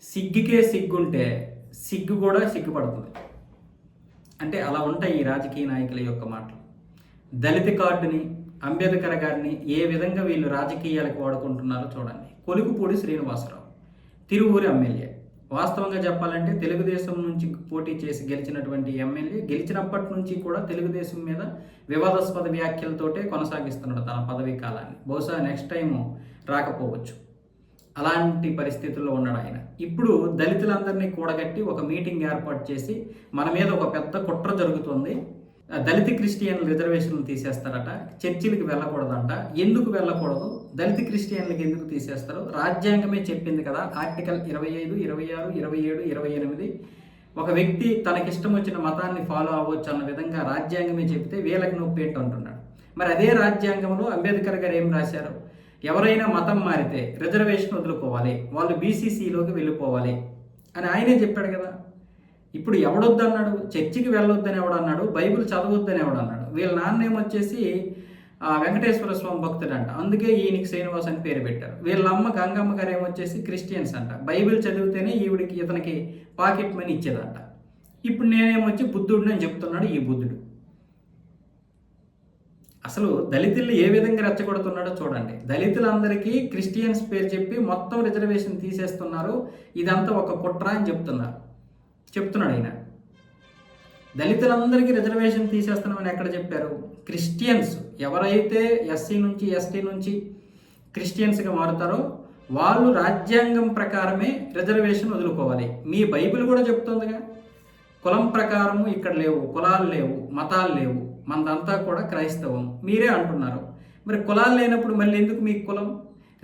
సిగ్గుకే సిగ్గుంటే సిగ్గు కూడా సిగ్గుపడుతుంది. అంటే అలా ఉంటాయి ఈ రాజకీయ నాయకుల యొక్క మాటలు. దళిత కార్డుని, అంబేద్కర్ గారిని ఏ విధంగా వీళ్ళు రాజకీయాలకు వాడుకుంటున్నారో చూడండి. కొలుకుపూడి శ్రీనివాసరావు తిరువూరి ఎమ్మెల్యే. వాస్తవంగా చెప్పాలంటే తెలుగుదేశం నుంచి పోటీ చేసి గెలిచినటువంటి ఎమ్మెల్యే. గెలిచినప్పటి నుంచి కూడా తెలుగుదేశం మీద వివాదాస్పద వ్యాఖ్యలతోటే కొనసాగిస్తున్నాడు తన పదవీ కాలాన్ని. బహుశా నెక్స్ట్ టైం రాకపోవచ్చు. అలాంటి పరిస్థితుల్లో ఉన్నాడు ఆయన. ఇప్పుడు దళితులందరినీ కూడగట్టి ఒక మీటింగ్ ఏర్పాటు చేసి మన మీద ఒక పెద్ద కుట్ర జరుగుతుంది, దళిత క్రిస్టియన్లు రిజర్వేషన్లు తీసేస్తారట, చర్చిలకు వెళ్ళకూడదంట. ఎందుకు వెళ్ళకూడదు, దళిత క్రిస్టియన్లకు ఎందుకు తీసేస్తారు? రాజ్యాంగమే చెప్పింది కదా, ఆర్టికల్ 25, 26, 27, 28. ఒక వ్యక్తి తనకిష్టం వచ్చిన మతాన్ని ఫాలో అవ్వచ్చు అన్న విధంగా రాజ్యాంగమే చెప్తే వీళ్ళకి నొప్పి ఏంటి అంటున్నాడు. మరి అదే రాజ్యాంగంలో అంబేద్కర్ గారు ఏం రాశారు? ఎవరైనా మతం మారితే రిజర్వేషన్ వదులుకోవాలి, వాళ్ళు బీసీసీలోకి వెళ్ళిపోవాలి అని ఆయనే చెప్పాడు కదా. ఇప్పుడు ఎవడొద్దన్నాడు? చర్చికి వెళ్ళొద్దని ఎవడన్నాడు? బైబిల్ చదవొద్దని ఎవడన్నాడు? వీళ్ళ నాన్న ఏమొచ్చేసి వెంకటేశ్వర స్వామి భక్తుడంట, అందుకే ఈయనకి శ్రీనివాస్ అని పేరు పెట్టారు. వీళ్ళ అమ్మ గంగమ్మ గారు ఏమొచ్చేసి క్రిస్టియన్స్ అంట, బైబిల్ చదివితేనే ఇతనికి పాకెట్ మనీ ఇచ్చేదంట. ఇప్పుడు నేనేమొచ్చి బుద్ధుడిని అని చెప్తున్నాడు ఈ బుద్ధుడు. అసలు దళితుల్ని ఏ విధంగా రెచ్చగొడుతున్నాడో చూడండి. దళితులందరికీ క్రిస్టియన్స్ పేరు చెప్పి మొత్తం రిజర్వేషన్ తీసేస్తున్నారు, ఇదంతా ఒక కుట్ర అని చెప్తున్నాడు ఆయన. దళితులందరికీ రిజర్వేషన్ తీసేస్తున్నామని ఎక్కడ చెప్పారు? క్రిస్టియన్స్ ఎవరైతే ఎస్సీ నుంచి ఎస్టీ నుంచి క్రిస్టియన్స్గా మారుతారో వాళ్ళు రాజ్యాంగం ప్రకారమే రిజర్వేషన్ వదులుకోవాలి. మీ బైబిల్ కూడా చెప్తుందిగా, కులం ప్రకారము ఇక్కడ లేవు, కులాలు లేవు, మతాలు లేవు, మనదంతా కూడా క్రైస్తవం. మీరే అంటున్నారు. మరి కులాలు లేనప్పుడు మళ్ళీ ఎందుకు మీకు కులం?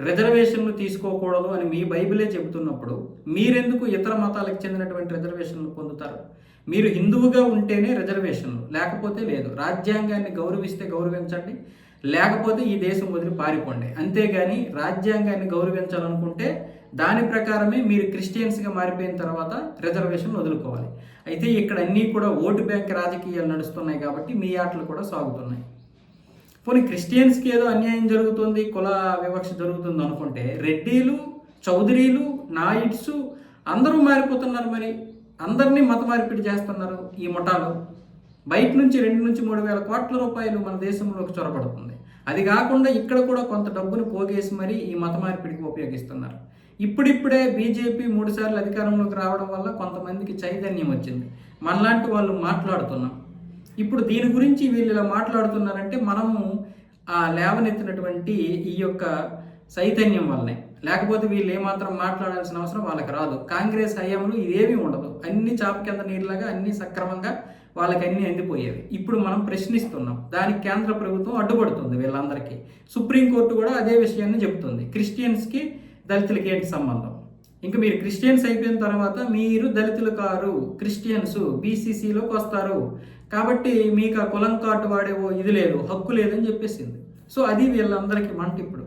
రిజర్వేషన్లు తీసుకోకూడదు అని మీ బైబిలే చెబుతున్నప్పుడు మీరెందుకు ఇతర మతాలకు చెందినటువంటి రిజర్వేషన్లు పొందుతారు? మీరు హిందువుగా ఉంటేనే రిజర్వేషన్లు, లేకపోతే లేదు. రాజ్యాంగాన్ని గౌరవిస్తే గౌరవించండి, లేకపోతే ఈ దేశం వదిలి పారిపోండి. అంతేగాని రాజ్యాంగాన్ని గౌరవించాలనుకుంటే దాని ప్రకారమే మీరు క్రిస్టియన్స్గా మారిపోయిన తర్వాత రిజర్వేషన్లు వదులుకోవాలి. అయితే ఇక్కడ అన్నీ కూడా ఓటు బ్యాంక్ రాజకీయాలు నడుస్తున్నాయి కాబట్టి మీ ఆటలు కూడా సాగుతున్నాయి. పోనీ క్రిస్టియన్స్కి ఏదో అన్యాయం జరుగుతుంది, కుల వివక్ష జరుగుతుంది అనుకుంటే రెడ్డిలు, చౌదరీలు, నాయిడ్స్ అందరూ మారిపోతున్నారు. మరి అందరినీ మత మార్పిడి చేస్తున్నారు ఈ ముఠాలు. బయట నుంచి 2 నుంచి 3 వేల కోట్ల రూపాయలు మన దేశంలోకి చొరబడుతుంది. అది కాకుండా ఇక్కడ కూడా కొంత డబ్బును పోగేసి మరి ఈ మత మార్పిడికి ఉపయోగిస్తున్నారు. ఇప్పుడిప్పుడే బీజేపీ 3 సార్లు అధికారంలోకి రావడం వల్ల కొంతమందికి చైతన్యం వచ్చింది. మనలాంటి వాళ్ళు మాట్లాడుతున్నాం. ఇప్పుడు దీని గురించి వీళ్ళు ఇలా మాట్లాడుతున్నారంటే మనము లేవనెత్తినటువంటి ఈ యొక్క చైతన్యం వల్లనే. లేకపోతే వీళ్ళు ఏమాత్రం మాట్లాడాల్సిన అవసరం వాళ్ళకి రాదు. కాంగ్రెస్ హయాంలో ఇదేమీ ఉండదు, అన్ని చాప కింద నీళ్ళగా అన్ని సక్రమంగా వాళ్ళకి అన్నీ అందిపోయేవి. ఇప్పుడు మనం ప్రశ్నిస్తున్నాం, దానికి కేంద్ర ప్రభుత్వం అడ్డుపడుతుంది వీళ్ళందరికీ. సుప్రీంకోర్టు కూడా అదే విషయాన్ని చెబుతుంది. క్రిస్టియన్స్కి దళితులకి ఏంటి సంబంధం? ఇంకా మీరు క్రిస్టియన్స్ అయిపోయిన తర్వాత మీరు దళితులు కారు, క్రిస్టియన్స్ బీసీసీలోకి వస్తారు కాబట్టి మీకు ఆ కులం కార్డు వాడేవో ఇది లేదు, హక్కు లేదని చెప్పేసింది. సో అది వీళ్ళందరికీ మంట ఇప్పుడు.